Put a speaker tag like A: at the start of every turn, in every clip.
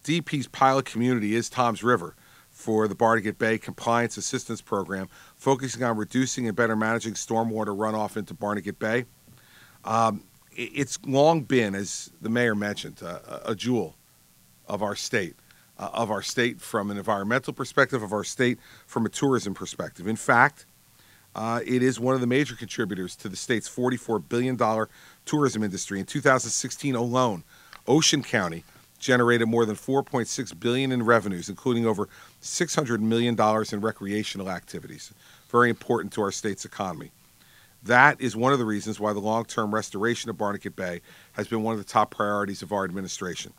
A: DEP's pilot community is Tom's River for the Barnegat Bay Compliance Assistance Program, focusing on reducing and better managing stormwater runoff into Barnegat Bay. It's long been, as the mayor mentioned, a jewel of our state from an environmental perspective, of our state from a tourism perspective. In fact, it is one of the major contributors to the state's $44 billion tourism industry. In 2016 alone, Ocean County generated more than $4.6 billion in revenues, including over $600 million in recreational activities. Very important to our state's economy. That is one of the reasons why the long-term restoration of Barnegat Bay has been one of the top priorities of our administration.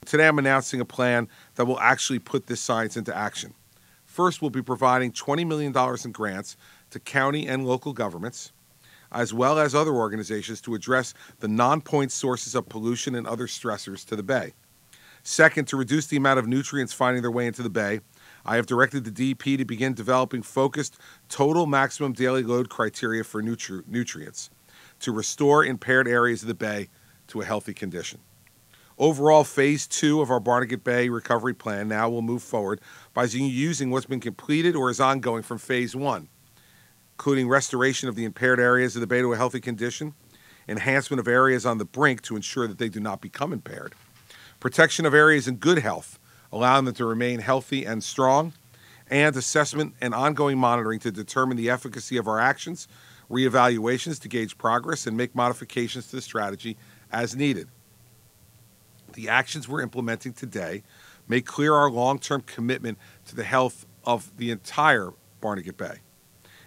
A: Today I'm announcing a plan that will actually put this science into action. First, we'll be providing $20 million in grants to county and local governments, as well as other organizations, to address the non-point sources of pollution and other stressors to the bay. Second, to reduce the amount of nutrients finding their way into the bay, I have directed the DEP to begin developing focused total maximum daily load criteria for nutrients to restore impaired areas of the bay to a healthy condition. Overall, Phase 2 of our Barnegat Bay recovery plan now will move forward by using what's been completed or is ongoing from Phase 1, including restoration of the impaired areas of the bay to a healthy condition, enhancement of areas on the brink to ensure that they do not become impaired, protection of areas in good health, allowing them to remain healthy and strong, and assessment and ongoing monitoring to determine the efficacy of our actions, reevaluations to gauge progress, and make modifications to the strategy as needed. The actions we're implementing today make clear our long-term commitment to the health of the entire Barnegat Bay.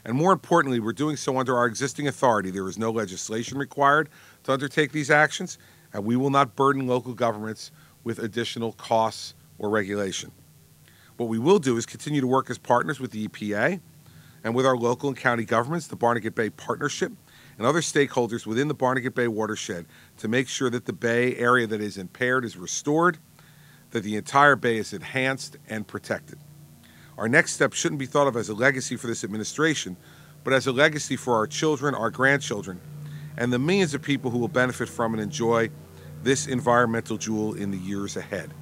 A: And more importantly, we're doing so under our existing authority. There is no legislation required to undertake these actions, and we will not burden local governments with additional costs or regulation. What we will do is continue to work as partners with the EPA and with our local and county governments, the Barnegat Bay Partnership, and other stakeholders within the Barnegat Bay watershed to make sure that the bay area that is impaired is restored, that the entire bay is enhanced and protected. Our next step shouldn't be thought of as a legacy for this administration, but as a legacy for our children, our grandchildren, and the millions of people who will benefit from and enjoy this environmental jewel in the years ahead.